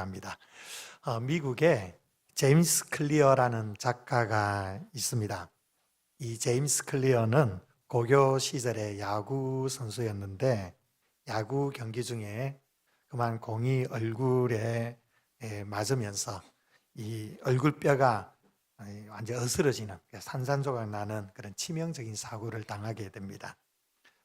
합니다. 미국에 제임스 클리어라는 작가가 있습니다. 이 제임스 클리어는 고교 시절에 야구 선수였는데 야구 경기 중에 그만 공이 얼굴에 맞으면서 이 얼굴뼈가 완전 으스러지는 산산조각 나는 그런 치명적인 사고를 당하게 됩니다.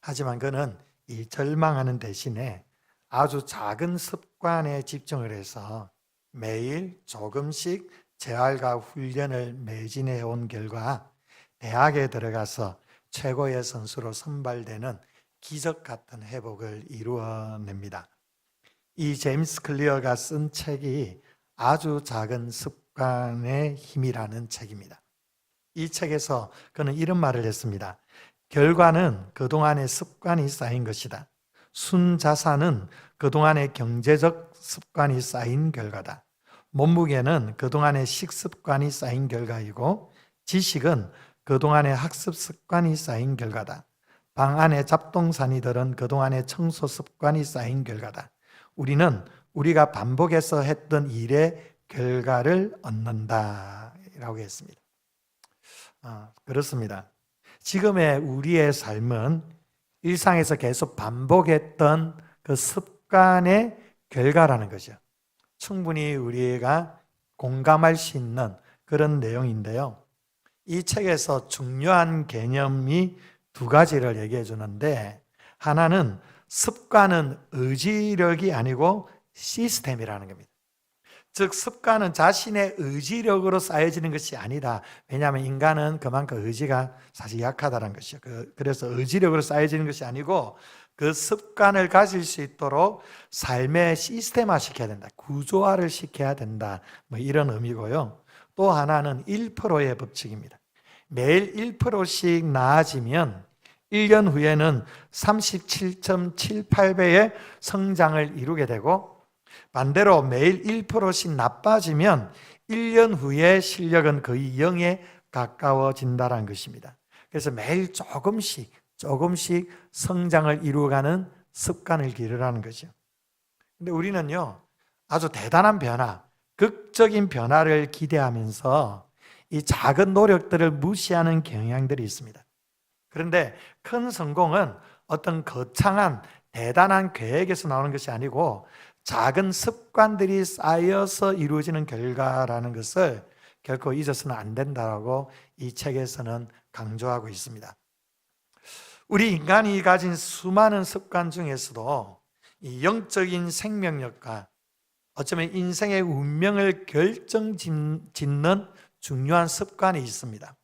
하지만 그는 이 절망하는 대신에 아주 작은 습관에 집중을 해서 매일 조금씩 재활과 훈련을 매진해 온 결과 대학에 들어가서 최고의 선수로 선발되는 기적 같은 회복을 이루어냅니다. 이 제임스 클리어가 쓴 책이 아주 작은 습관의 힘이라는 책입니다. 이 책에서 그는 이런 말을 했습니다. 결과는 그동안의 습관이 쌓인 것이다. 순자산은 그동안의 경제적 습관이 쌓인 결과다. 몸무게는 그동안의 식습관이 쌓인 결과이고 지식은 그동안의 학습 습관이 쌓인 결과다. 방 안에 잡동사니들은 그동안의 청소 습관이 쌓인 결과다. 우리는 우리가 반복해서 했던 일의 결과를 얻는다 라고 했습니다. 그렇습니다. 지금의 우리의 삶은 일상에서 계속 반복했던 그 습관의 결과라는 거죠. 충분히 우리가 공감할 수 있는 그런 내용인데요. 이 책에서 중요한 개념이 두 가지를 얘기해 주는데 하나는 습관은 의지력이 아니고 시스템이라는 겁니다. 즉 습관은 자신의 의지력으로 쌓여지는 것이 아니다. 왜냐하면 인간은 그만큼 의지가 사실 약하다는 것이죠. 그래서 의지력으로 쌓여지는 것이 아니고 그 습관을 가질 수 있도록 삶의 시스템화 시켜야 된다. 구조화를 시켜야 된다. 이런 의미고요. 또 하나는 1%의 법칙입니다. 매일 1%씩 나아지면 1년 후에는 37.78배의 성장을 이루게 되고 반대로 매일 1%씩 나빠지면 1년 후에 실력은 거의 0에 가까워진다는 것입니다. 그래서 매일 조금씩 성장을 이루어가는 습관을 기르라는 거죠. 근데 우리는요, 아주 대단한 변화, 극적인 변화를 기대하면서 이 작은 노력들을 무시하는 경향들이 있습니다. 그런데 큰 성공은 어떤 거창한 대단한 계획에서 나오는 것이 아니고 작은 습관들이 쌓여서 이루어지는 결과라는 것을 결코 잊어서는 안 된다고 이 책에서는 강조하고 있습니다. 우리 인간이 가진 수많은 습관 중에서도 이 영적인 생명력과 어쩌면 인생의 운명을 결정짓는 중요한 습관이 있습니다.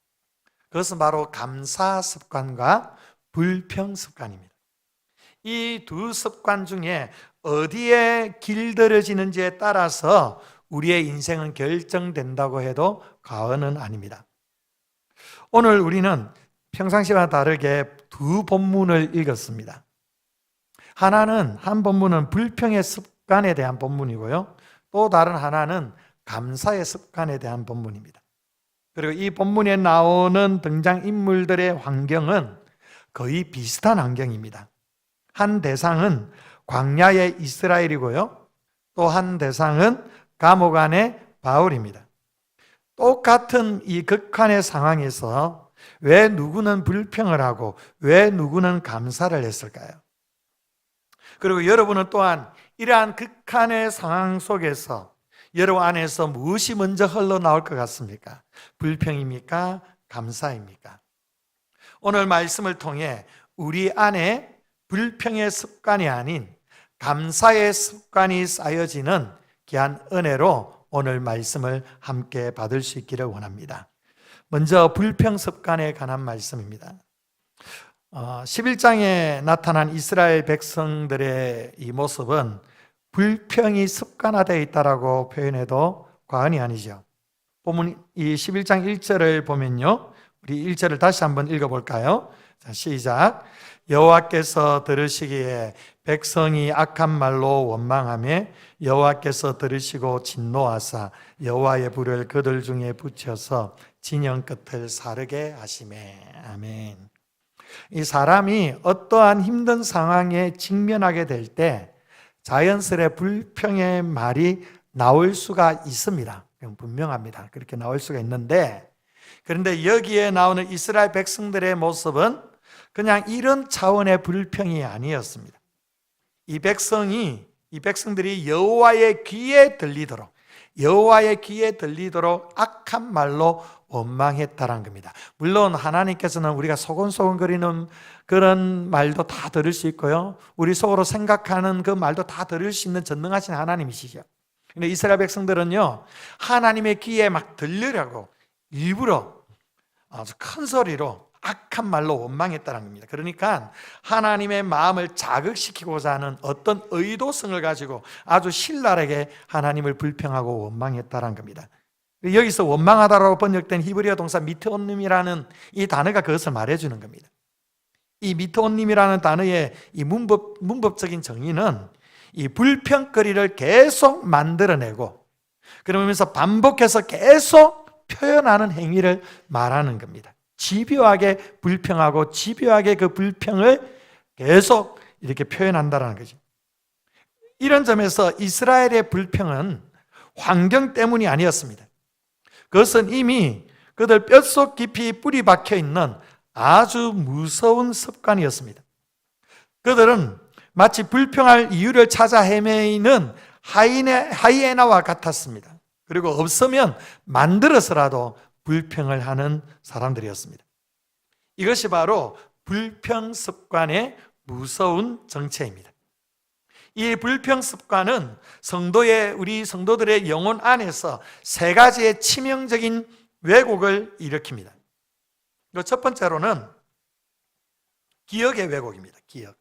그것은 바로 감사 습관과 불평 습관입니다. 이 두 습관 중에 어디에 길들여지는지에 따라서 우리의 인생은 결정된다고 해도 과언은 아닙니다. 오늘 우리는 평상시와 다르게 두 본문을 읽었습니다. 한 본문은 불평의 습관에 대한 본문이고요. 또 다른 하나는 감사의 습관에 대한 본문입니다. 그리고 이 본문에 나오는 등장인물들의 환경은 거의 비슷한 환경입니다. 한 대상은 광야의 이스라엘이고요. 또 한 대상은 감옥 안의 바울입니다. 똑같은 이 극한의 상황에서 왜 누구는 불평을 하고 왜 누구는 감사를 했을까요? 그리고 여러분은 또한 이러한 극한의 상황 속에서 여러분 안에서 무엇이 먼저 흘러나올 것 같습니까? 불평입니까? 감사입니까? 오늘 말씀을 통해 우리 안에 불평의 습관이 아닌 감사의 습관이 쌓여지는 귀한 은혜로 오늘 말씀을 함께 받을 수 있기를 원합니다. 먼저 불평 습관에 관한 말씀입니다. 11장에 나타난 이스라엘 백성들의 이 모습은 불평이 습관화되어 있다라고 표현해도 과언이 아니죠. 본문 이 11장 1절을 보면요. 우리 1절을 다시 한번 읽어볼까요? 자, 시작. 여호와께서 들으시기에 백성이 악한 말로 원망하며 여호와께서 들으시고 진노하사 여호와의 불을 그들 중에 붙여서 진영 끝을 사르게 하시매. 아멘. 이 사람이 어떠한 힘든 상황에 직면하게 될 때 자연스레 불평의 말이 나올 수가 있습니다. 분명합니다. 그렇게 나올 수가 있는데, 그런데 여기에 나오는 이스라엘 백성들의 모습은 그냥 이런 차원의 불평이 아니었습니다. 이 백성들이 여호와의 귀에 들리도록 악한 말로 원망했다는 겁니다. 물론 하나님께서는 우리가 소곤소곤거리는 그런 말도 다 들을 수 있고요, 우리 속으로 생각하는 그 말도 다 들을 수 있는 전능하신 하나님이시죠. 근데 이스라엘 백성들은요, 하나님의 귀에 막 들으려고 일부러 아주 큰 소리로 악한 말로 원망했다는 겁니다. 그러니까 하나님의 마음을 자극시키고자 하는 어떤 의도성을 가지고 아주 신랄하게 하나님을 불평하고 원망했다는 겁니다. 여기서 원망하다라고 번역된 히브리어 동사 미트온님이라는 이 단어가 그것을 말해주는 겁니다. 이 미트온님이라는 단어의 이 문법적인 정의는 이 불평거리를 계속 만들어내고 그러면서 반복해서 계속 표현하는 행위를 말하는 겁니다. 집요하게 불평하고 집요하게 그 불평을 계속 이렇게 표현한다는 거죠. 이런 점에서 이스라엘의 불평은 환경 때문이 아니었습니다. 그것은 이미 그들 뼛속 깊이 뿌리 박혀 있는 아주 무서운 습관이었습니다. 그들은 마치 불평할 이유를 찾아 헤매이는 하이에나와 같았습니다. 그리고 없으면 만들어서라도 불평을 하는 사람들이었습니다. 이것이 바로 불평 습관의 무서운 정체입니다. 이 불평 습관은 우리 성도들의 영혼 안에서 세 가지의 치명적인 왜곡을 일으킵니다. 첫 번째로는 기억의 왜곡입니다. 기억.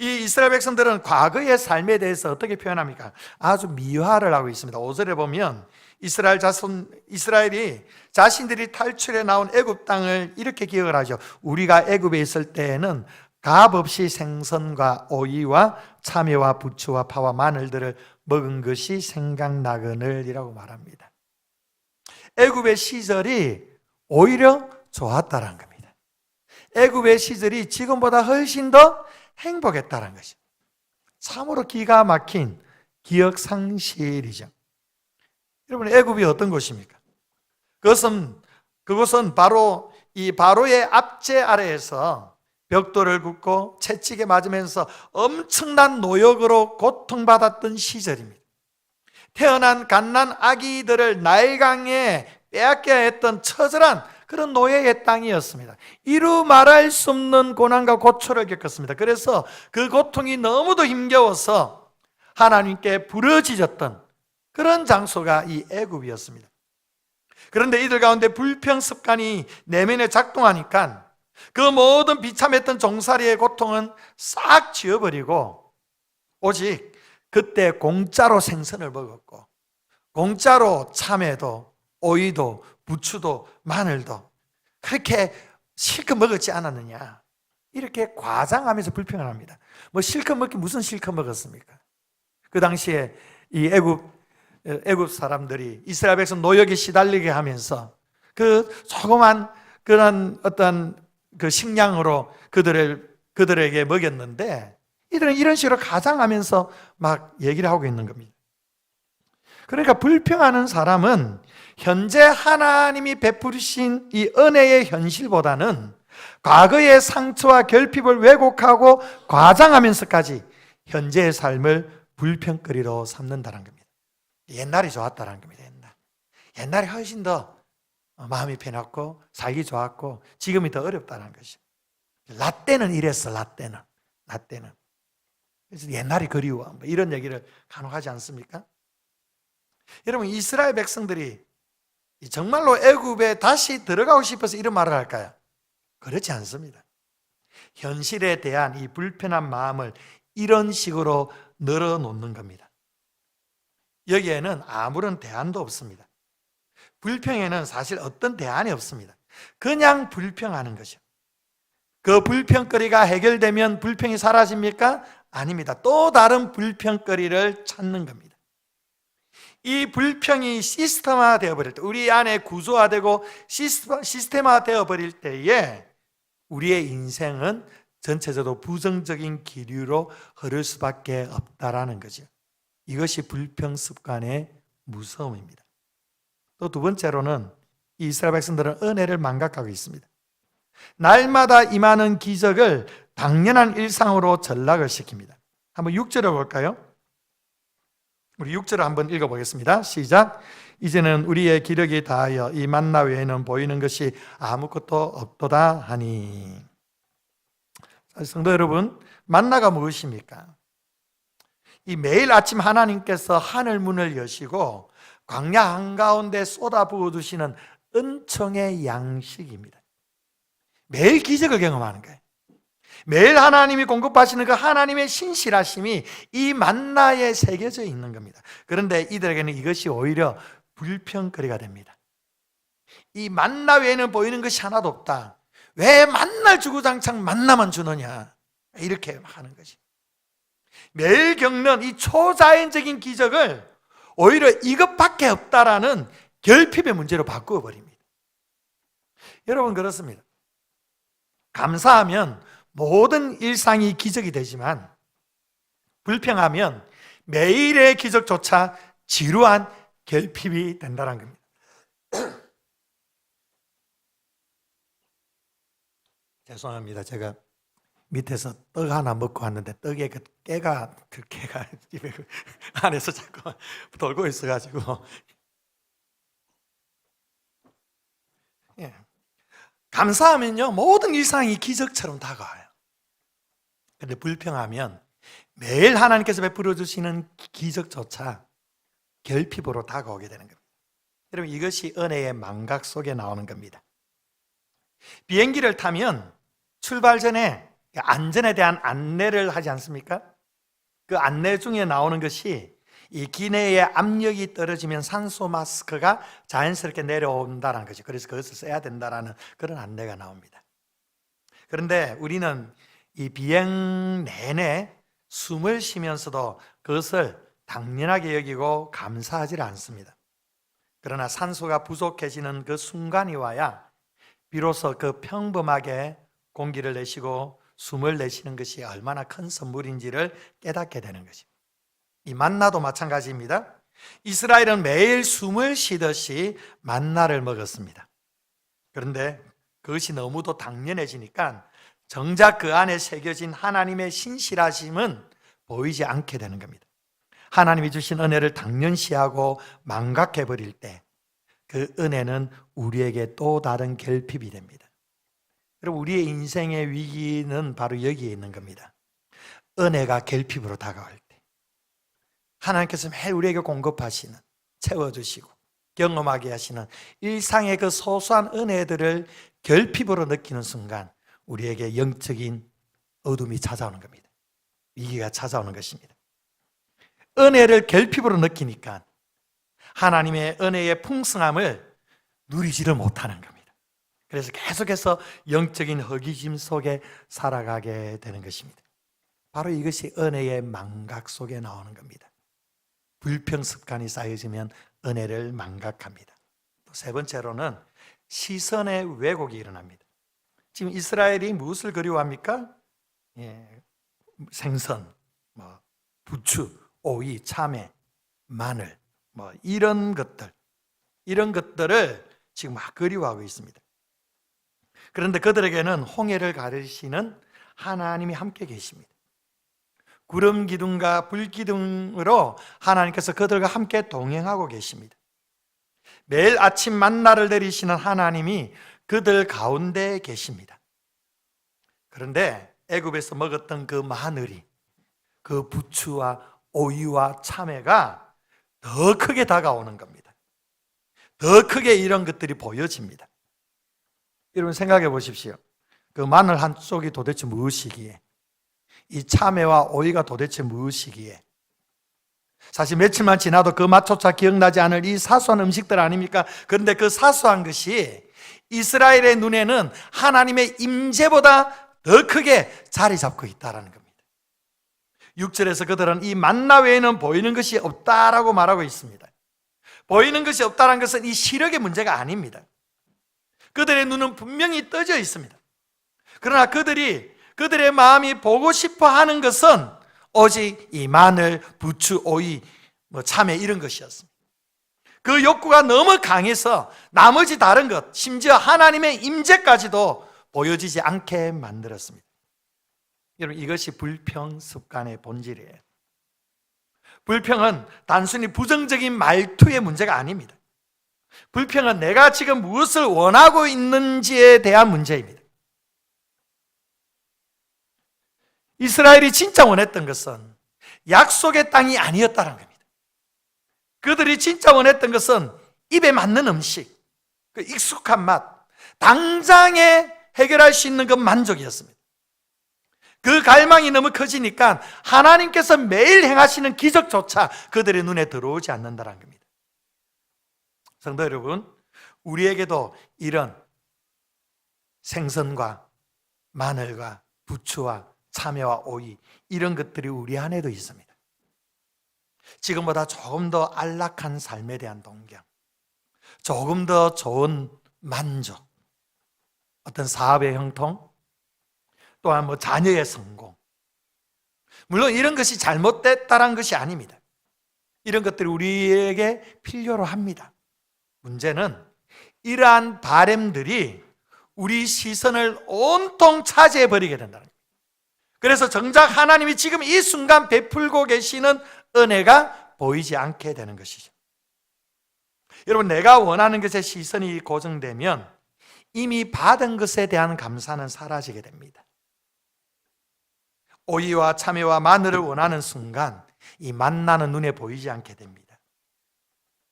이 이스라엘 백성들은 과거의 삶에 대해서 어떻게 표현합니까? 아주 미화를 하고 있습니다. 5절에 보면 이스라엘이 자신들이 탈출해 나온 애굽 땅을 이렇게 기억을 하죠. 우리가 애굽에 있을 때에는 값 없이 생선과 오이와 참외와 부추와 파와 마늘들을 먹은 것이 생각나거늘이라고 말합니다. 애굽의 시절이 오히려 좋았다는 겁니다. 애굽의 시절이 지금보다 훨씬 더 행복했다는 것이죠. 참으로 기가 막힌 기억 상실이죠. 여러분, 애굽이 어떤 곳입니까? 그것은 바로 이 바로의 압제 아래에서 벽돌을 굽고 채찍에 맞으면서 엄청난 노역으로 고통받았던 시절입니다. 태어난 갓난 아기들을 나일강에 빼앗겨야 했던 처절한 그런 노예의 땅이었습니다. 이루 말할 수 없는 고난과 고초를 겪었습니다. 그래서 그 고통이 너무도 힘겨워서 하나님께 부르짖었던 그런 장소가 이 애굽이었습니다. 그런데 이들 가운데 불평 습관이 내면에 작동하니까 그 모든 비참했던 종살이의 고통은 싹 지워버리고 오직 그때 공짜로 생선을 먹었고 공짜로 참외도 오이도 부추도 마늘도 그렇게 실컷 먹었지 않았느냐, 이렇게 과장하면서 불평을 합니다. 뭐 실컷 먹기 무슨 실컷 먹었습니까? 그 당시에 이 애굽 사람들이 이스라엘 백성 노역에 시달리게 하면서 그 조그만 그런 어떤 그 식량으로 그들에게 먹였는데 이들은 이런 식으로 가장하면서 막 얘기를 하고 있는 겁니다. 그러니까 불평하는 사람은 현재 하나님이 베푸신 이 은혜의 현실보다는 과거의 상처와 결핍을 왜곡하고 과장하면서까지 현재의 삶을 불평거리로 삼는다는 겁니다. 옛날이 좋았다는 겁니다. 옛날이 훨씬 더 마음이 편했고 살기 좋았고 지금이 더 어렵다는 것이죠. 라떼는 이랬어. 라떼는. 그래서 옛날이 그리워, 뭐 이런 얘기를 간혹 하지 않습니까? 여러분, 이스라엘 백성들이 정말로 애굽에 다시 들어가고 싶어서 이런 말을 할까요? 그렇지 않습니다. 현실에 대한 이 불편한 마음을 이런 식으로 늘어놓는 겁니다. 여기에는 아무런 대안도 없습니다. 불평에는 사실 어떤 대안이 없습니다. 그냥 불평하는 것이요. 그 불평거리가 해결되면 불평이 사라집니까? 아닙니다. 또 다른 불평거리를 찾는 겁니다. 이 불평이 시스템화 되어버릴 때, 우리 안에 구조화되고 시스템화 되어버릴 때에 우리의 인생은 전체적으로 부정적인 기류로 흐를 수밖에 없다라는 거죠. 이것이 불평 습관의 무서움입니다. 또 두 번째로는 이 이스라엘 백성들은 은혜를 망각하고 있습니다. 날마다 임하는 기적을 당연한 일상으로 전락을 시킵니다. 한번 6절을 볼까요? 우리 6절을 한번 읽어보겠습니다. 시작. 이제는 우리의 기력이 다하여 이 만나 외에는 보이는 것이 아무것도 없도다 하니. 성도 여러분, 만나가 무엇입니까? 이 매일 아침 하나님께서 하늘 문을 여시고 광야 한가운데 쏟아부어 주시는 은총의 양식입니다. 매일 기적을 경험하는 거예요. 매일 하나님이 공급하시는 그 하나님의 신실하심이 이 만나에 새겨져 있는 겁니다. 그런데 이들에게는 이것이 오히려 불평거리가 됩니다. 이 만나 외에는 보이는 것이 하나도 없다. 왜 만날 주구장창 만나만 주느냐, 이렇게 하는 것이. 매일 겪는 이 초자연적인 기적을 오히려 이것밖에 없다라는 결핍의 문제로 바꾸어 버립니다. 여러분, 그렇습니다. 감사하면 모든 일상이 기적이 되지만 불평하면 매일의 기적조차 지루한 결핍이 된다는 겁니다. 죄송합니다. 제가 밑에서 떡 하나 먹고 왔는데 떡에 그 깨가 집에 안에서 자꾸 돌고 있어가지고. 예. 감사하면요, 모든 일상이 기적처럼 다가와요. 그런데 불평하면 매일 하나님께서 베풀어 주시는 기적조차 결핍으로 다가오게 되는 겁니다. 여러분, 이것이 은혜의 망각 속에 나오는 겁니다. 비행기를 타면 출발 전에 안전에 대한 안내를 하지 않습니까? 그 안내 중에 나오는 것이 이 기내에 압력이 떨어지면 산소 마스크가 자연스럽게 내려온다는 것이, 그래서 그것을 써야 된다는 그런 안내가 나옵니다. 그런데 우리는 이 비행 내내 숨을 쉬면서도 그것을 당연하게 여기고 감사하지 않습니다. 그러나 산소가 부족해지는 그 순간이 와야 비로소 그 평범하게 공기를 내쉬고 숨을 내쉬는 것이 얼마나 큰 선물인지를 깨닫게 되는 것입니다. 이 만나도 마찬가지입니다. 이스라엘은 매일 숨을 쉬듯이 만나를 먹었습니다. 그런데 그것이 너무도 당연해지니까 정작 그 안에 새겨진 하나님의 신실하심은 보이지 않게 되는 겁니다. 하나님이 주신 은혜를 당연시하고 망각해버릴 때 그 은혜는 우리에게 또 다른 결핍이 됩니다. 여러분, 우리의 인생의 위기는 바로 여기에 있는 겁니다. 은혜가 결핍으로 다가올 때 하나님께서 매일 우리에게 공급하시는, 채워주시고 경험하게 하시는 일상의 그 소소한 은혜들을 결핍으로 느끼는 순간 우리에게 영적인 어둠이 찾아오는 겁니다. 위기가 찾아오는 것입니다. 은혜를 결핍으로 느끼니까 하나님의 은혜의 풍성함을 누리지를 못하는 겁니다. 그래서 계속해서 영적인 허기짐 속에 살아가게 되는 것입니다. 바로 이것이 은혜의 망각 속에 나오는 겁니다. 불평 습관이 쌓여지면 은혜를 망각합니다. 또 세 번째로는 시선의 왜곡이 일어납니다. 지금 이스라엘이 무엇을 그리워합니까? 생선, 부추, 오이, 참외, 마늘, 이런 것들을 지금 막 그리워하고 있습니다. 그런데 그들에게는 홍해를 가르시는 하나님이 함께 계십니다. 구름 기둥과 불 기둥으로 하나님께서 그들과 함께 동행하고 계십니다. 매일 아침 만나를 내리시는 하나님이 그들 가운데 계십니다. 그런데 애굽에서 먹었던 그 마늘이, 그 부추와 오이와 참외가 더 크게 다가오는 겁니다. 더 크게 이런 것들이 보여집니다. 여러분, 생각해 보십시오. 그 마늘 한 쪽이 도대체 무엇이기에, 이 참외와 오이가 도대체 무엇이기에, 사실 며칠만 지나도 그 맛조차 기억나지 않을 이 사소한 음식들 아닙니까? 그런데 그 사소한 것이 이스라엘의 눈에는 하나님의 임재보다 더 크게 자리 잡고 있다는 겁니다. 6절에서 그들은 이 만나 외에는 보이는 것이 없다라고 말하고 있습니다. 보이는 것이 없다는 것은 이 시력의 문제가 아닙니다. 그들의 눈은 분명히 떠져 있습니다. 그러나 그들의 마음이 보고 싶어 하는 것은 오직 이 마늘, 부추, 오이, 참회 이런 것이었습니다. 그 욕구가 너무 강해서 나머지 다른 것, 심지어 하나님의 임재까지도 보여지지 않게 만들었습니다. 여러분, 이것이 불평 습관의 본질이에요. 불평은 단순히 부정적인 말투의 문제가 아닙니다. 불평은 내가 지금 무엇을 원하고 있는지에 대한 문제입니다. 이스라엘이 진짜 원했던 것은 약속의 땅이 아니었다는 겁니다. 그들이 진짜 원했던 것은 입에 맞는 음식, 그 익숙한 맛, 당장에 해결할 수 있는 것 만족이었습니다. 그 갈망이 너무 커지니까 하나님께서 매일 행하시는 기적조차 그들의 눈에 들어오지 않는다는 겁니다. 성도 여러분, 우리에게도 이런 생선과 마늘과 부추와 참외와 오이, 이런 것들이 우리 안에도 있습니다. 지금보다 조금 더 안락한 삶에 대한 동경, 조금 더 좋은 만족, 어떤 사업의 형통, 또한 자녀의 성공. 물론 이런 것이 잘못됐다는 것이 아닙니다. 이런 것들이 우리에게 필요로 합니다. 문제는 이러한 바램들이 우리 시선을 온통 차지해버리게 된다는 거예요. 그래서 정작 하나님이 지금 이 순간 베풀고 계시는 은혜가 보이지 않게 되는 것이죠. 여러분, 내가 원하는 것에 시선이 고정되면 이미 받은 것에 대한 감사는 사라지게 됩니다. 오이와 참외와 마늘을 원하는 순간 이 만나는 눈에 보이지 않게 됩니다.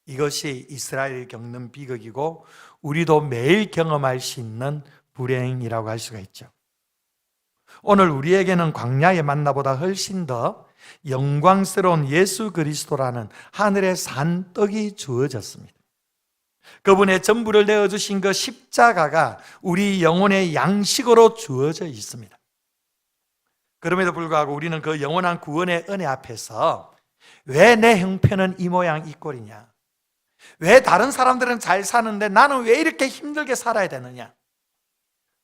이것이 이스라엘이 겪는 비극이고 우리도 매일 경험할 수 있는 불행이라고 할 수가 있죠. 오늘 우리에게는 광야의 만나보다 훨씬 더 영광스러운 예수 그리스도라는 하늘의 산떡이 주어졌습니다. 그분의 전부를 내어주신 그 십자가가 우리 영혼의 양식으로 주어져 있습니다. 그럼에도 불구하고 우리는 그 영원한 구원의 은혜 앞에서 왜 내 형편은 이 모양 이 꼴이냐, 왜 다른 사람들은 잘 사는데 나는 왜 이렇게 힘들게 살아야 되느냐,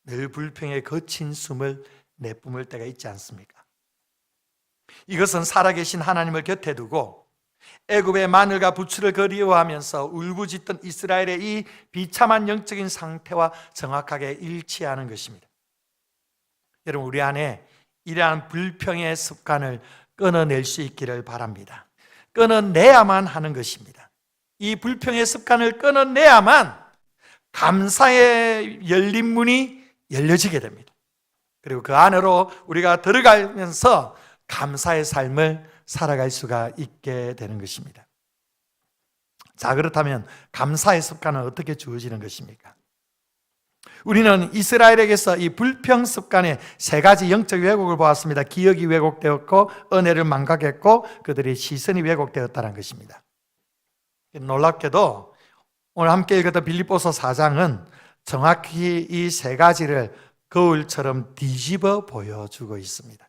늘 불평에 거친 숨을 내뿜을 때가 있지 않습니까? 이것은 살아계신 하나님을 곁에 두고 애굽의 마늘과 부추를 그리워하면서 울부짖던 이스라엘의 이 비참한 영적인 상태와 정확하게 일치하는 것입니다. 여러분, 우리 안에 이러한 불평의 습관을 끊어낼 수 있기를 바랍니다. 끊어내야만 하는 것입니다. 이 불평의 습관을 끊어내야만 감사의 열린 문이 열려지게 됩니다. 그리고 그 안으로 우리가 들어가면서 감사의 삶을 살아갈 수가 있게 되는 것입니다. 자, 그렇다면 감사의 습관은 어떻게 주어지는 것입니까? 우리는 이스라엘에게서 이 불평 습관의 세 가지 영적 왜곡을 보았습니다. 기억이 왜곡되었고 은혜를 망각했고 그들의 시선이 왜곡되었다는 것입니다. 놀랍게도 오늘 함께 읽었던 빌립보서 4장은 정확히 이 세 가지를 거울처럼 뒤집어 보여주고 있습니다.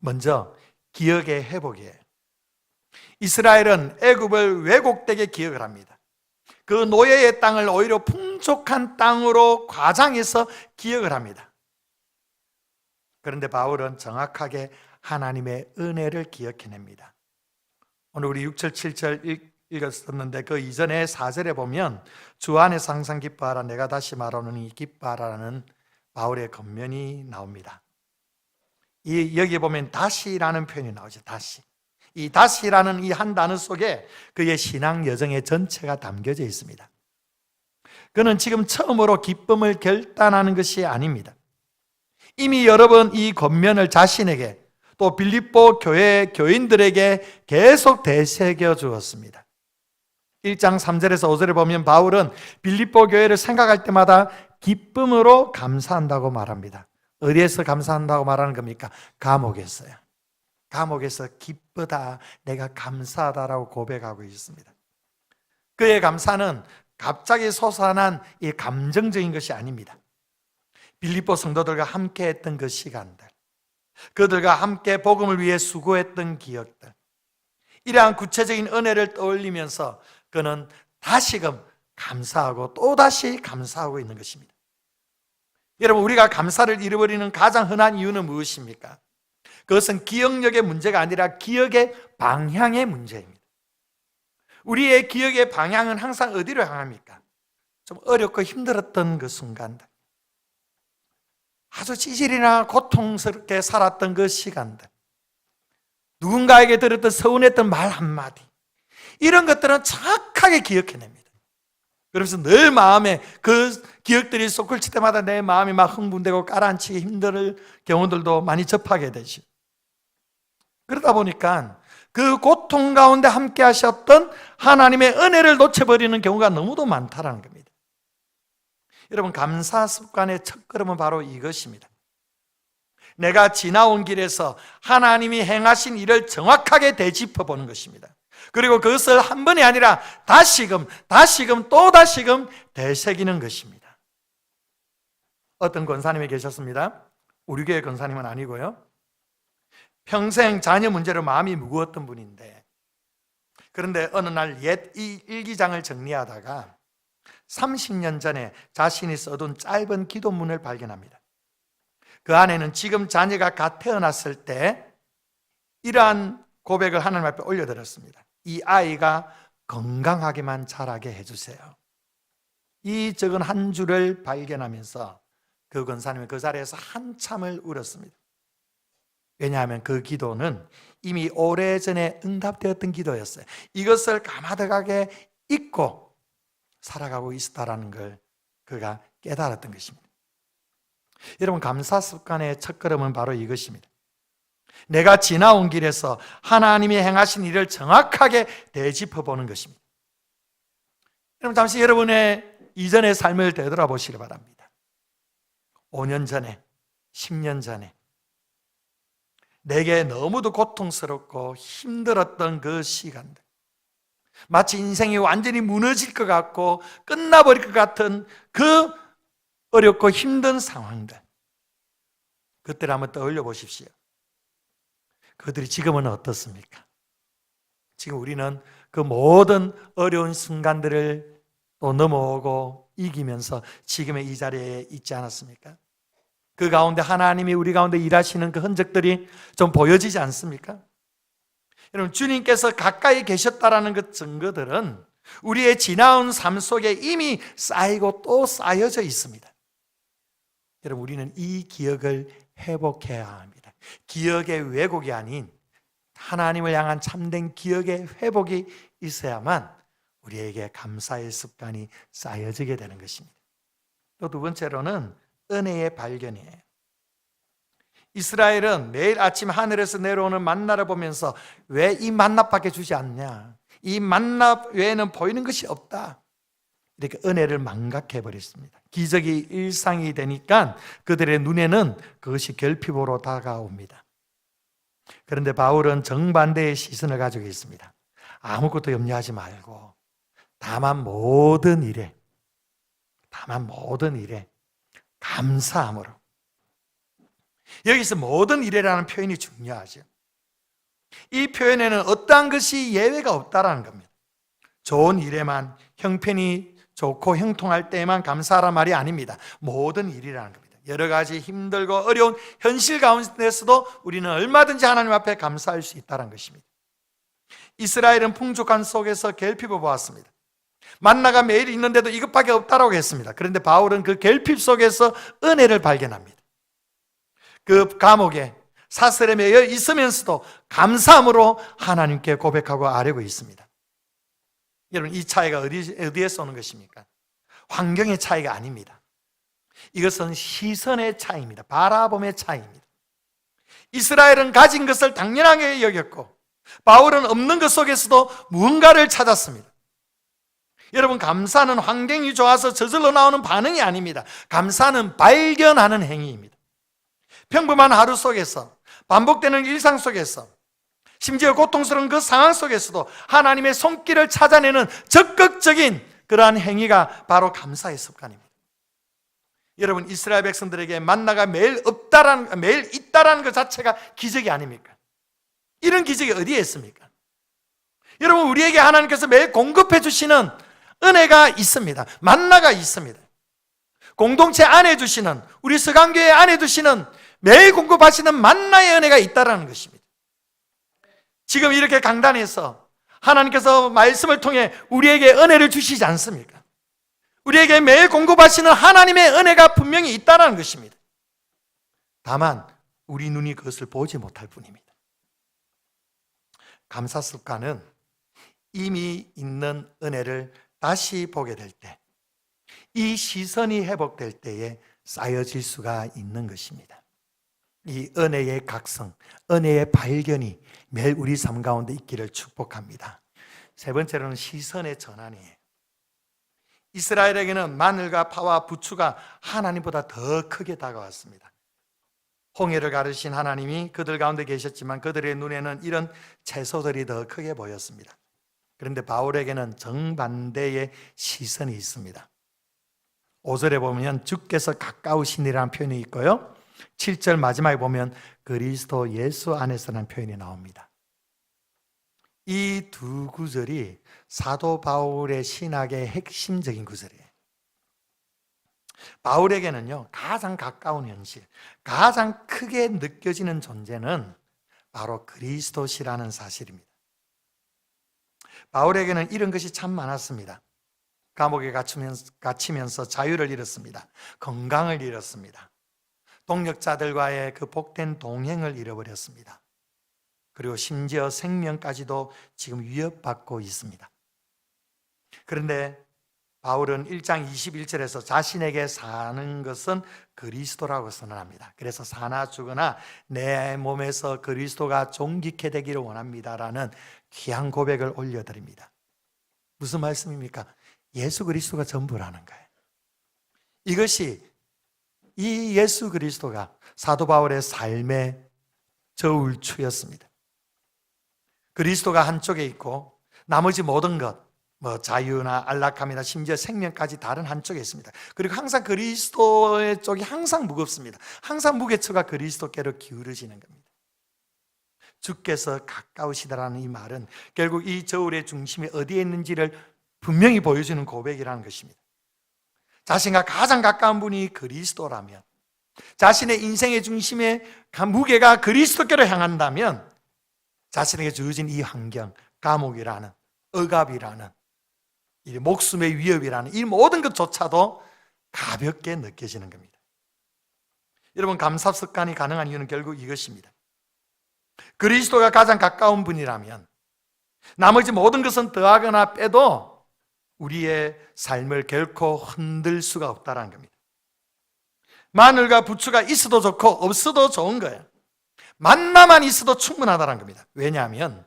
먼저 기억의 회복이에요. 이스라엘은 애굽을 왜곡되게 기억을 합니다. 그 노예의 땅을 오히려 풍족한 땅으로 과장해서 기억을 합니다. 그런데 바울은 정확하게 하나님의 은혜를 기억해냅니다. 오늘 우리 6절, 7절 읽었었는데 그 이전에 4절에 보면 주 안에서 항상 기뻐하라, 내가 다시 말하노니 기뻐하라는 바울의 겉면이 나옵니다. 여기 보면 다시라는 표현이 나오죠. 다시. 이 다시라는 이 한 단어 속에 그의 신앙 여정의 전체가 담겨져 있습니다. 그는 지금 처음으로 기쁨을 결단하는 것이 아닙니다. 이미 여러 번 이 겉면을 자신에게 또 빌립보 교회 교인들에게 계속 되새겨 주었습니다. 1장 3절에서 5절에 보면 바울은 빌립보 교회를 생각할 때마다 기쁨으로 감사한다고 말합니다. 어디에서 감사한다고 말하는 겁니까? 감옥에서요. 감옥에서 기쁘다, 내가 감사하다라고 고백하고 있습니다. 그의 감사는 갑자기 솟아난 이 감정적인 것이 아닙니다. 빌립보 성도들과 함께 했던 그 시간들, 그들과 함께 복음을 위해 수고했던 기억들, 이러한 구체적인 은혜를 떠올리면서 그는 다시금 감사하고 또다시 감사하고 있는 것입니다. 여러분, 우리가 감사를 잃어버리는 가장 흔한 이유는 무엇입니까? 그것은 기억력의 문제가 아니라 기억의 방향의 문제입니다. 우리의 기억의 방향은 항상 어디로 향합니까? 좀 어렵고 힘들었던 그 순간들, 아주 찌질이나 고통스럽게 살았던 그 시간들, 누군가에게 들었던 서운했던 말 한마디, 이런 것들은 정확하게 기억해냅니다. 그래서 늘 마음에 그 기억들이 솟구칠 때마다 내 마음이 막 흥분되고 가라앉히기 힘들 경우들도 많이 접하게 되죠. 그러다 보니까 그 고통 가운데 함께 하셨던 하나님의 은혜를 놓쳐버리는 경우가 너무도 많다는 겁니다. 여러분, 감사 습관의 첫걸음은 바로 이것입니다. 내가 지나온 길에서 하나님이 행하신 일을 정확하게 되짚어 보는 것입니다. 그리고 그것을 한 번이 아니라 다시금 또 다시금 되새기는 것입니다. 어떤 권사님이 계셨습니다. 우리 교회 권사님은 아니고요, 평생 자녀 문제로 마음이 무거웠던 분인데, 그런데 어느 날 옛 일기장을 정리하다가 30년 전에 자신이 써둔 짧은 기도문을 발견합니다. 그 안에는 지금 자녀가 갓 태어났을 때 이러한 고백을 하나님 앞에 올려드렸습니다. 이 아이가 건강하게만 자라게 해주세요. 이 적은 한 줄을 발견하면서 그 권사님은 그 자리에서 한참을 울었습니다. 왜냐하면 그 기도는 이미 오래전에 응답되었던 기도였어요. 이것을 가마득하게 잊고 살아가고 있었다는 걸 그가 깨달았던 것입니다. 여러분, 감사 습관의 첫걸음은 바로 이것입니다. 내가 지나온 길에서 하나님이 행하신 일을 정확하게 되짚어 보는 것입니다. 여러분, 잠시 여러분의 이전의 삶을 되돌아보시기 바랍니다. 5년 전에, 10년 전에 내게 너무도 고통스럽고 힘들었던 그 시간들, 마치 인생이 완전히 무너질 것 같고 끝나버릴 것 같은 그 어렵고 힘든 상황들, 그때를 한번 떠올려 보십시오. 그들이 지금은 어떻습니까? 지금 우리는 그 모든 어려운 순간들을 또 넘어오고 이기면서 지금의 이 자리에 있지 않았습니까? 그 가운데 하나님이 우리 가운데 일하시는 그 흔적들이 좀 보여지지 않습니까? 여러분, 주님께서 가까이 계셨다라는 그 증거들은 우리의 지나온 삶 속에 이미 쌓이고 또 쌓여져 있습니다. 여러분, 우리는 이 기억을 회복해야 합니다. 기억의 왜곡이 아닌 하나님을 향한 참된 기억의 회복이 있어야만 우리에게 감사의 습관이 쌓여지게 되는 것입니다. 또 두 번째로는 은혜의 발견이에요. 이스라엘은 매일 아침 하늘에서 내려오는 만나를 보면서 왜 이 만나밖에 주지 않냐, 이 만나 외에는 보이는 것이 없다, 이렇게 은혜를 망각해버렸습니다. 기적이 일상이 되니까 그들의 눈에는 그것이 결핍으로 다가옵니다. 그런데 바울은 정반대의 시선을 가지고 있습니다. 아무것도 염려하지 말고 다만 모든 일에 감사함으로. 여기서 모든 일이라는 표현이 중요하죠. 이 표현에는 어떠한 것이 예외가 없다라는 겁니다. 좋은 일에만, 형편이 좋고 형통할 때에만 감사하란 말이 아닙니다. 모든 일이라는 겁니다. 여러 가지 힘들고 어려운 현실 가운데서도 우리는 얼마든지 하나님 앞에 감사할 수 있다는 것입니다. 이스라엘은 풍족한 속에서 결핍을 보았습니다. 만나가 매일 있는데도 이것밖에 없다라고 했습니다. 그런데 바울은 그 결핍 속에서 은혜를 발견합니다. 그 감옥에 사슬에 매여 있으면서도 감사함으로 하나님께 고백하고 아뢰고 있습니다. 여러분, 이 차이가 어디에서 오는 것입니까? 환경의 차이가 아닙니다. 이것은 시선의 차이입니다. 바라봄의 차이입니다. 이스라엘은 가진 것을 당연하게 여겼고 바울은 없는 것 속에서도 무언가를 찾았습니다. 여러분, 감사는 환경이 좋아서 저절로 나오는 반응이 아닙니다. 감사는 발견하는 행위입니다. 평범한 하루 속에서, 반복되는 일상 속에서, 심지어 고통스러운 그 상황 속에서도 하나님의 손길을 찾아내는 적극적인 그러한 행위가 바로 감사의 습관입니다. 여러분, 이스라엘 백성들에게 만나가 매일 있다라는 것 자체가 기적이 아닙니까? 이런 기적이 어디에 있습니까? 여러분, 우리에게 하나님께서 매일 공급해 주시는 은혜가 있습니다. 만나가 있습니다. 공동체 안에 주시는, 우리 서강교회 안에 두시는 매일 공급하시는 만나의 은혜가 있다라는 것입니다. 지금 이렇게 강단에서 하나님께서 말씀을 통해 우리에게 은혜를 주시지 않습니까? 우리에게 매일 공급하시는 하나님의 은혜가 분명히 있다는 것입니다. 다만 우리 눈이 그것을 보지 못할 뿐입니다. 감사 습관은 이미 있는 은혜를 다시 보게 될 때, 이 시선이 회복될 때에 쌓여질 수가 있는 것입니다. 이 은혜의 각성, 은혜의 발견이 매일 우리 삶 가운데 있기를 축복합니다. 세 번째로는 시선의 전환이에요. 이스라엘에게는 마늘과 파와 부추가 하나님보다 더 크게 다가왔습니다. 홍해를 가르신 하나님이 그들 가운데 계셨지만 그들의 눈에는 이런 채소들이 더 크게 보였습니다. 그런데 바울에게는 정반대의 시선이 있습니다. 5절에 보면 주께서 가까우시니라는 표현이 있고요, 7절 마지막에 보면 그리스도 예수 안에서라는 표현이 나옵니다. 이 두 구절이 사도 바울의 신학의 핵심적인 구절이에요. 바울에게는요, 가장 가까운 현실, 가장 크게 느껴지는 존재는 바로 그리스도시라는 사실입니다. 바울에게는 이런 것이 참 많았습니다. 감옥에 갇히면서 자유를 잃었습니다. 건강을 잃었습니다. 동역자들과의 그 복된 동행을 잃어버렸습니다. 그리고 심지어 생명까지도 지금 위협받고 있습니다. 그런데 바울은 1장 21절에서 자신에게 사는 것은 그리스도라고 선언합니다. 그래서 사나 죽으나 내 몸에서 그리스도가 존귀케 되기를 원합니다라는 귀한 고백을 올려드립니다. 무슨 말씀입니까? 예수 그리스도가 전부라는 거예요. 이것이, 이 예수 그리스도가 사도 바울의 삶의 저울추였습니다. 그리스도가 한쪽에 있고 나머지 모든 것, 자유나 안락함이나 심지어 생명까지 다른 한쪽에 있습니다. 그리고 항상 그리스도의 쪽이 항상 무겁습니다. 항상 무게처가 그리스도께로 기울어지는 겁니다. 주께서 가까우시다라는 이 말은 결국 이 저울의 중심이 어디에 있는지를 분명히 보여주는 고백이라는 것입니다. 자신과 가장 가까운 분이 그리스도라면, 자신의 인생의 중심의 무게가 그리스도께로 향한다면 자신에게 주어진 이 환경, 감옥이라는, 억압이라는, 이 목숨의 위협이라는 이 모든 것조차도 가볍게 느껴지는 겁니다. 여러분, 감사 습관이 가능한 이유는 결국 이것입니다. 그리스도가 가장 가까운 분이라면 나머지 모든 것은 더하거나 빼도 우리의 삶을 결코 흔들 수가 없다는 겁니다. 마늘과 부추가 있어도 좋고 없어도 좋은 거예요. 만나만 있어도 충분하다는 겁니다. 왜냐하면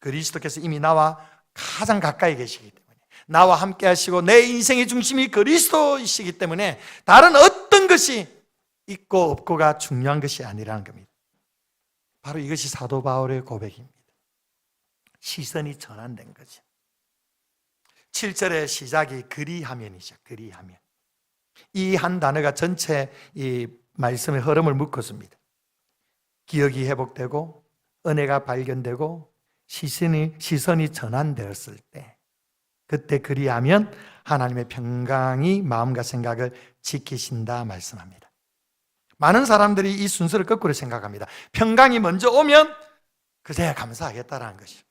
그리스도께서 이미 나와 가장 가까이 계시기 때문에, 나와 함께 하시고 내 인생의 중심이 그리스도이시기 때문에 다른 어떤 것이 있고 없고가 중요한 것이 아니라는 겁니다. 바로 이것이 사도 바울의 고백입니다. 시선이 전환된 거죠. 7절의 시작이 그리하면이죠. 그리하면. 이 한 단어가 전체 이 말씀의 흐름을 묶었습니다. 기억이 회복되고 은혜가 발견되고 시선이 전환되었을 때, 그때 그리하면 하나님의 평강이 마음과 생각을 지키신다 말씀합니다. 많은 사람들이 이 순서를 거꾸로 생각합니다. 평강이 먼저 오면 그제야 감사하겠다라는 것이죠.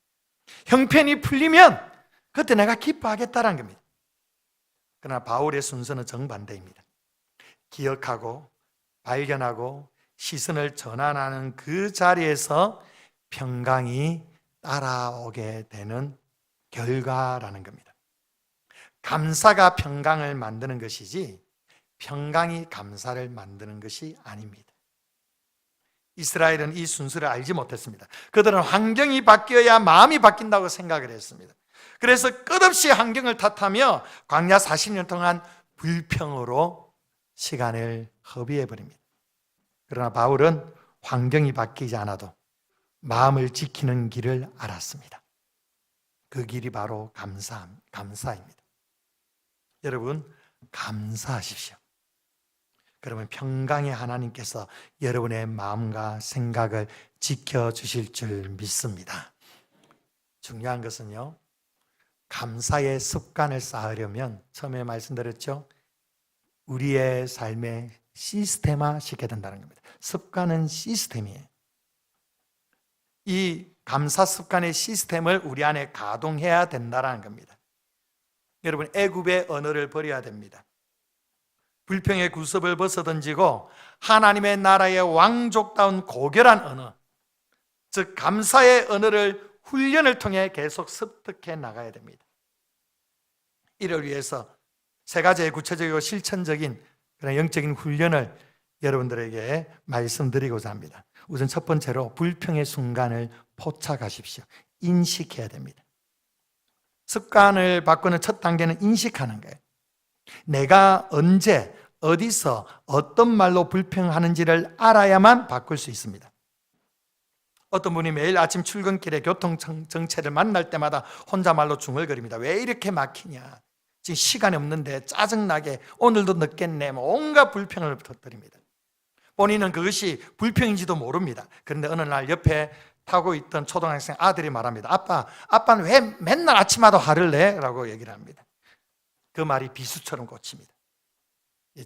형편이 풀리면 그때 내가 기뻐하겠다라는 겁니다. 그러나 바울의 순서는 정반대입니다. 기억하고 발견하고 시선을 전환하는 그 자리에서 평강이 따라오게 되는 결과라는 겁니다. 감사가 평강을 만드는 것이지 평강이 감사를 만드는 것이 아닙니다. 이스라엘은 이 순서를 알지 못했습니다. 그들은 환경이 바뀌어야 마음이 바뀐다고 생각을 했습니다. 그래서 끝없이 환경을 탓하며 광야 40년 동안 불평으로 시간을 허비해버립니다. 그러나 바울은 환경이 바뀌지 않아도 마음을 지키는 길을 알았습니다. 그 길이 바로 감사입니다. 여러분, 감사하십시오. 그러면 평강의 하나님께서 여러분의 마음과 생각을 지켜주실 줄 믿습니다. 중요한 것은요, 감사의 습관을 쌓으려면 처음에 말씀드렸죠, 우리의 삶의 시스템화 시켜야 된다는 겁니다. 습관은 시스템이에요. 이 감사 습관의 시스템을 우리 안에 가동해야 된다는 겁니다. 여러분, 애굽의 언어를 버려야 됩니다. 불평의 구습을 벗어던지고 하나님의 나라의 왕족다운 고결한 언어, 즉 감사의 언어를 훈련을 통해 계속 습득해 나가야 됩니다. 이를 위해서 세 가지의 구체적이고 실천적인 그런 영적인 훈련을 여러분들에게 말씀드리고자 합니다. 우선 첫 번째로 불평의 순간을 포착하십시오. 인식해야 됩니다. 습관을 바꾸는 첫 단계는 인식하는 거예요. 내가 언제, 어디서, 어떤 말로 불평하는지를 알아야만 바꿀 수 있습니다. 어떤 분이 매일 아침 출근길에 교통정체를 만날 때마다 혼자 말로 중얼거립니다. 왜 이렇게 막히냐? 지금 시간이 없는데 짜증나게 오늘도 늦겠네. 온갖 불평을 터뜨립니다. 본인은 그것이 불평인지도 모릅니다. 그런데 어느 날 옆에 타고 있던 초등학생 아들이 말합니다. 아빠는 왜 맨날 아침마다 화를 내? 라고 얘기를 합니다. 그 말이 비수처럼 꽂힙니다.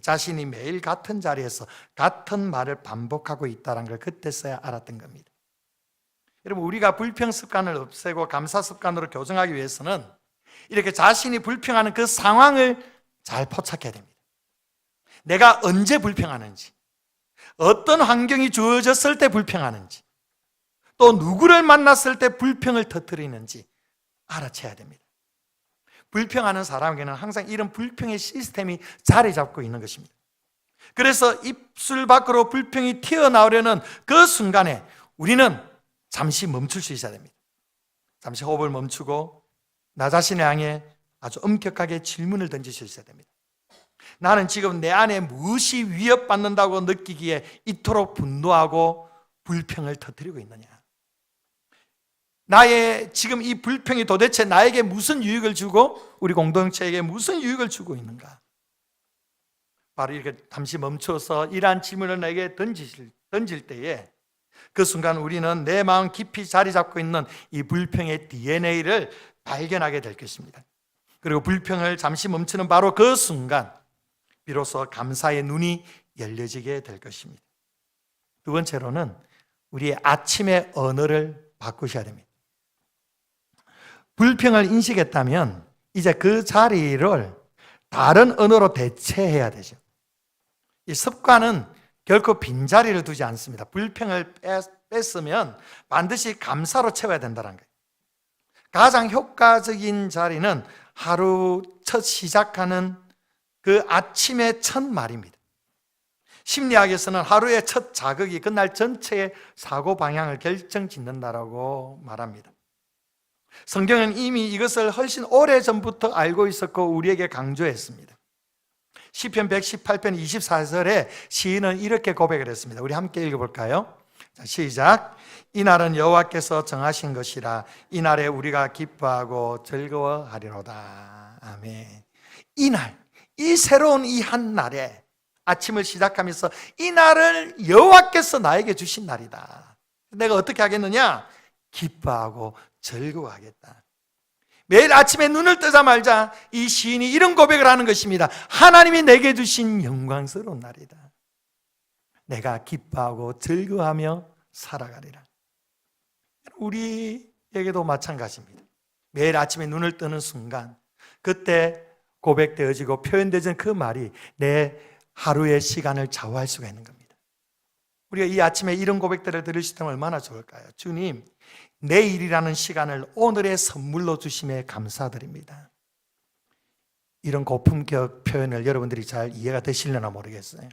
자신이 매일 같은 자리에서 같은 말을 반복하고 있다는 걸 그때서야 알았던 겁니다. 여러분, 우리가 불평 습관을 없애고 감사 습관으로 교정하기 위해서는 이렇게 자신이 불평하는 그 상황을 잘 포착해야 됩니다. 내가 언제 불평하는지, 어떤 환경이 주어졌을 때 불평하는지, 또 누구를 만났을 때 불평을 터뜨리는지 알아채야 됩니다. 불평하는 사람에게는 항상 이런 불평의 시스템이 자리 잡고 있는 것입니다. 그래서 입술 밖으로 불평이 튀어나오려는 그 순간에 우리는 잠시 멈출 수 있어야 됩니다. 잠시 호흡을 멈추고 나 자신을 향해 아주 엄격하게 질문을 던질 수 있어야 됩니다. 나는 지금 내 안에 무엇이 위협받는다고 느끼기에 이토록 분노하고 불평을 터뜨리고 있느냐? 나의 지금 이 불평이 도대체 나에게 무슨 유익을 주고 우리 공동체에게 무슨 유익을 주고 있는가? 바로 이렇게 잠시 멈춰서 이러한 질문을 내게 던질 때에 그 순간 우리는 내 마음 깊이 자리 잡고 있는 이 불평의 DNA를 발견하게 될 것입니다. 그리고 불평을 잠시 멈추는 바로 그 순간 비로소 감사의 눈이 열려지게 될 것입니다. 두 번째로는 우리의 아침의 언어를 바꾸셔야 됩니다. 불평을 인식했다면 이제 그 자리를 다른 언어로 대체해야 되죠. 이 습관은 결코 빈자리를 두지 않습니다. 불평을 뺐으면 반드시 감사로 채워야 된다는 거예요. 가장 효과적인 자리는 하루 첫 시작하는 그 아침의 첫 말입니다. 심리학에서는 하루의 첫 자극이 그날 전체의 사고 방향을 결정짓는다라고 말합니다. 성경은 이미 이것을 훨씬 오래전부터 알고 있었고 우리에게 강조했습니다. 시편 118편 24절에 시인은 이렇게 고백을 했습니다. 우리 함께 읽어볼까요? 자, 시작. 이날은 여호와께서 정하신 것이라 이날에 우리가 기뻐하고 즐거워하리로다. 아멘. 이날, 이 새로운 이 한 날에 아침을 시작하면서 이 날을 여호와께서 나에게 주신 날이다. 내가 어떻게 하겠느냐? 기뻐하고 즐거워하겠다. 매일 아침에 눈을 뜨자마자 이 시인이 이런 고백을 하는 것입니다. 하나님이 내게 주신 영광스러운 날이다. 내가 기뻐하고 즐거워하며 살아가리라. 우리에게도 마찬가지입니다. 매일 아침에 눈을 뜨는 순간 그때 고백되어지고 표현되어진 그 말이 내 하루의 시간을 좌우할 수가 있는 겁니다. 우리가 이 아침에 이런 고백들을 들을 수 있다면 얼마나 좋을까요? 주님, 내일이라는 시간을 오늘의 선물로 주심에 감사드립니다. 이런 고품격 표현을 여러분들이 잘 이해가 되시려나 모르겠어요.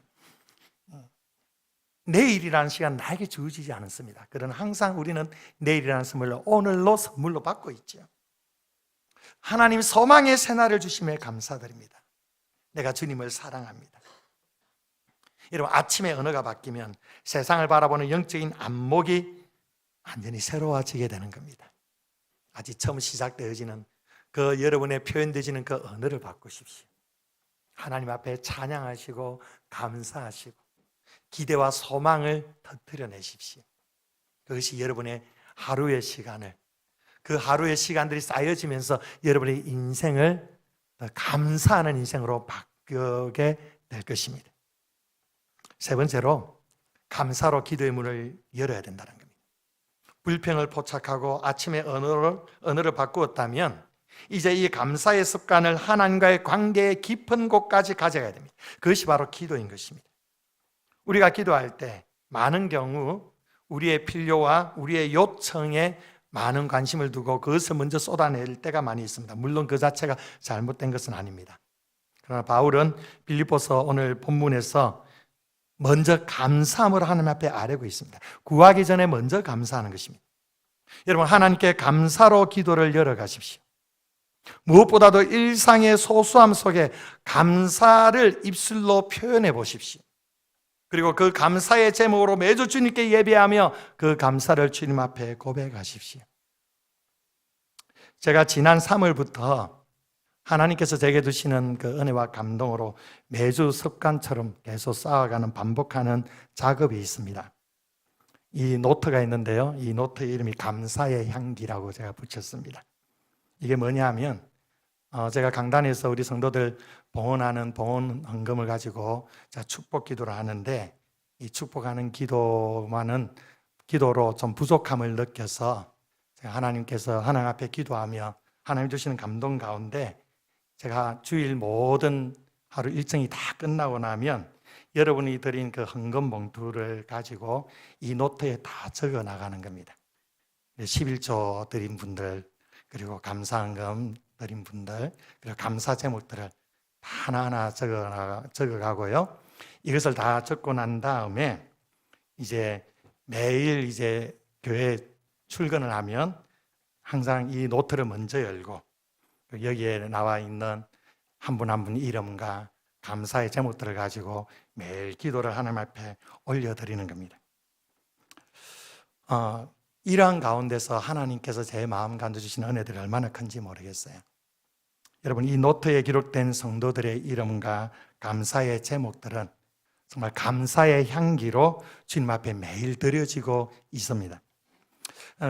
내일이라는 시간 나에게 주어지지 않습니다. 그러나 항상 우리는 내일이라는 선물로 오늘로 선물로 받고 있죠. 하나님 소망의 새날을 주심에 감사드립니다. 내가 주님을 사랑합니다. 여러분, 아침에 언어가 바뀌면 세상을 바라보는 영적인 안목이 완전히 새로워지게 되는 겁니다. 아직 처음 시작되어지는 그 여러분의 표현되지는 그 언어를 바꾸십시오. 하나님 앞에 찬양하시고 감사하시고 기대와 소망을 터뜨려내십시오. 그것이 여러분의 하루의 시간을, 그 하루의 시간들이 쌓여지면서 여러분의 인생을 감사하는 인생으로 바꾸게 될 것입니다. 세 번째로 감사로 기도의 문을 열어야 된다는 겁니다. 불평을 포착하고 아침에 언어를 바꾸었다면 이제 이 감사의 습관을 하나님과의 관계의 깊은 곳까지 가져가야 됩니다. 그것이 바로 기도인 것입니다. 우리가 기도할 때 많은 경우 우리의 필요와 우리의 요청에 많은 관심을 두고 그것을 먼저 쏟아낼 때가 많이 있습니다. 물론 그 자체가 잘못된 것은 아닙니다. 그러나 바울은 빌립보서 오늘 본문에서 먼저 감사함으로 하나님 앞에 아뢰고 있습니다. 구하기 전에 먼저 감사하는 것입니다. 여러분, 하나님께 감사로 기도를 열어가십시오. 무엇보다도 일상의 소소함 속에 감사를 입술로 표현해 보십시오. 그리고 그 감사의 제목으로 매주 주님께 예배하며 그 감사를 주님 앞에 고백하십시오. 제가 지난 3월부터 하나님께서 제게 주시는 그 은혜와 감동으로 매주 습관처럼 계속 쌓아가는 반복하는 작업이 있습니다. 이 노트가 있는데요. 이 노트 이름이 감사의 향기라고 제가 붙였습니다. 이게 뭐냐 하면 제가 강단에서 우리 성도들 봉헌하는 봉헌 헌금을 가지고 제가 축복 기도를 하는데 이 축복하는 기도로 좀 부족함을 느껴서 제가 하나님께서 하나님 앞에 기도하며 하나님 주시는 감동 가운데 제가 주일 모든 하루 일정이 다 끝나고 나면 여러분이 드린 그 헌금 봉투를 가지고 이 노트에 다 적어 나가는 겁니다. 11조 드린 분들, 그리고 감사헌금 드린 분들, 그리고 감사 제목들을 하나하나 적어가고요. 이것을 다 적고 난 다음에 이제 매일 이제 교회 출근을 하면 항상 이 노트를 먼저 열고 여기에 나와 있는 한 분 한 분 이름과 감사의 제목들을 가지고 매일 기도를 하나님 앞에 올려드리는 겁니다. 이러한 가운데서 하나님께서 제 마음 간주주신 은혜들이 얼마나 큰지 모르겠어요. 여러분, 이 노트에 기록된 성도들의 이름과 감사의 제목들은 정말 감사의 향기로 주님 앞에 매일 드려지고 있습니다.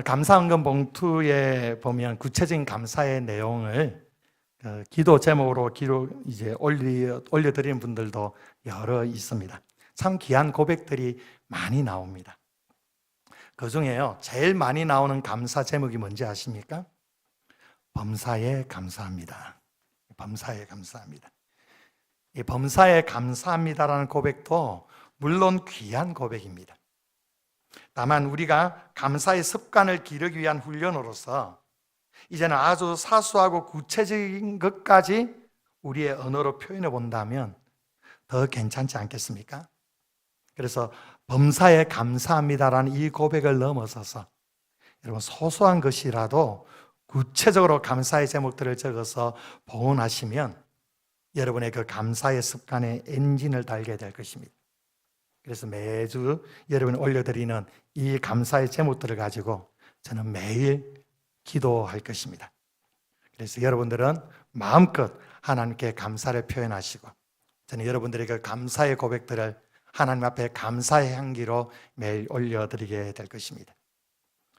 감사헌금 봉투에 보면 구체적인 감사의 내용을 기도 제목으로 올려드리는 분들도 여러 있습니다. 참 귀한 고백들이 많이 나옵니다. 그 중에요, 제일 많이 나오는 감사 제목이 뭔지 아십니까? 범사에 감사합니다. 범사에 감사합니다. 이 범사에 감사합니다라는 고백도 물론 귀한 고백입니다. 다만 우리가 감사의 습관을 기르기 위한 훈련으로서 이제는 아주 사소하고 구체적인 것까지 우리의 언어로 표현해 본다면 더 괜찮지 않겠습니까? 그래서 범사에 감사합니다라는 이 고백을 넘어서서 여러분, 소소한 것이라도 구체적으로 감사의 제목들을 적어서 봉헌하시면 여러분의 그 감사의 습관에 엔진을 달게 될 것입니다. 그래서 매주 여러분이 올려드리는 이 감사의 제목들을 가지고 저는 매일 기도할 것입니다. 그래서 여러분들은 마음껏 하나님께 감사를 표현하시고 저는 여러분들의 그 감사의 고백들을 하나님 앞에 감사의 향기로 매일 올려드리게 될 것입니다.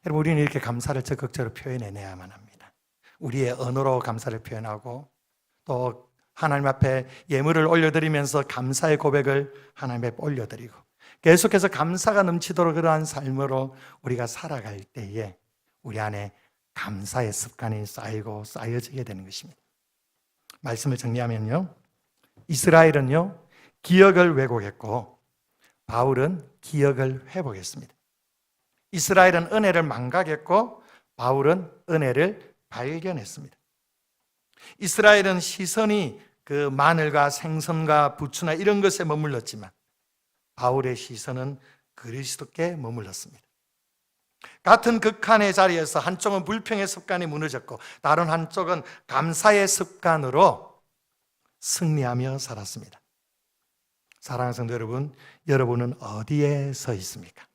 여러분, 우리는 이렇게 감사를 적극적으로 표현해내야만 합니다. 우리의 언어로 감사를 표현하고 또 하나님 앞에 예물을 올려드리면서 감사의 고백을 하나님 앞에 올려드리고 계속해서 감사가 넘치도록 그러한 삶으로 우리가 살아갈 때에 우리 안에 감사의 습관이 쌓이고 쌓여지게 되는 것입니다. 말씀을 정리하면요, 이스라엘은요 기억을 왜곡했고 바울은 기억을 회복했습니다. 이스라엘은 은혜를 망각했고 바울은 은혜를 발견했습니다. 이스라엘은 시선이 그 마늘과 생선과 부추나 이런 것에 머물렀지만 바울의 시선은 그리스도께 머물렀습니다. 같은 극한의 자리에서 한쪽은 불평의 습관이 무너졌고 다른 한쪽은 감사의 습관으로 승리하며 살았습니다. 사랑하는 성도 여러분, 여러분은 어디에 서 있습니까?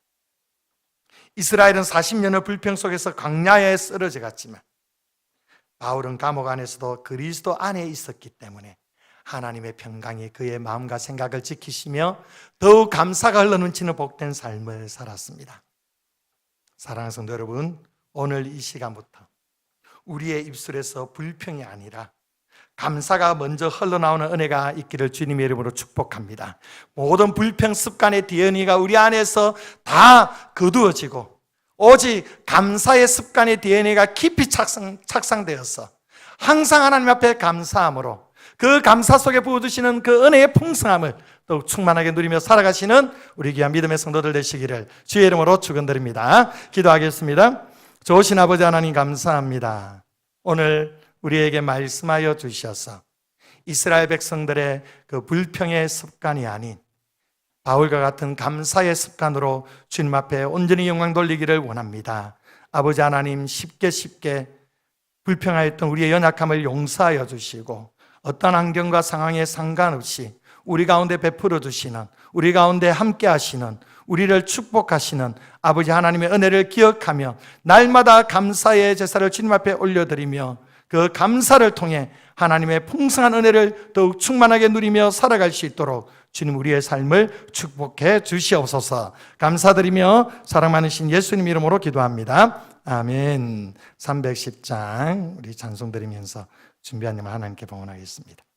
이스라엘은 40년의 불평 속에서 광야에 쓰러져 갔지만 바울은 감옥 안에서도 그리스도 안에 있었기 때문에 하나님의 평강이 그의 마음과 생각을 지키시며 더욱 감사가 흘러넘치는 복된 삶을 살았습니다. 사랑하는 성도 여러분, 오늘 이 시간부터 우리의 입술에서 불평이 아니라 감사가 먼저 흘러나오는 은혜가 있기를 주님의 이름으로 축복합니다. 모든 불평 습관의 DNA가 우리 안에서 다 거두어지고 오직 감사의 습관의 DNA가 깊이 착상되어서 항상 하나님 앞에 감사함으로 그 감사 속에 부어주시는 그 은혜의 풍성함을 더욱 충만하게 누리며 살아가시는 우리 귀한 믿음의 성도들 되시기를 주의 이름으로 축원드립니다. 기도하겠습니다. 좋으신 아버지 하나님 감사합니다. 오늘 우리에게 말씀하여 주셔서 이스라엘 백성들의 그 불평의 습관이 아닌 바울과 같은 감사의 습관으로 주님 앞에 온전히 영광 돌리기를 원합니다. 아버지 하나님 쉽게 불평하였던 우리의 연약함을 용서하여 주시고 어떤 환경과 상황에 상관없이 우리 가운데 베풀어 주시는, 우리 가운데 함께 하시는, 우리를 축복하시는 아버지 하나님의 은혜를 기억하며 날마다 감사의 제사를 주님 앞에 올려드리며 그 감사를 통해 하나님의 풍성한 은혜를 더욱 충만하게 누리며 살아갈 수 있도록 주님 우리의 삶을 축복해 주시옵소서. 감사드리며 사랑 많으신 예수님 이름으로 기도합니다. 아멘. 310장 우리 찬송 드리면서 준비한 내용을 하나님께 봉헌하겠습니다.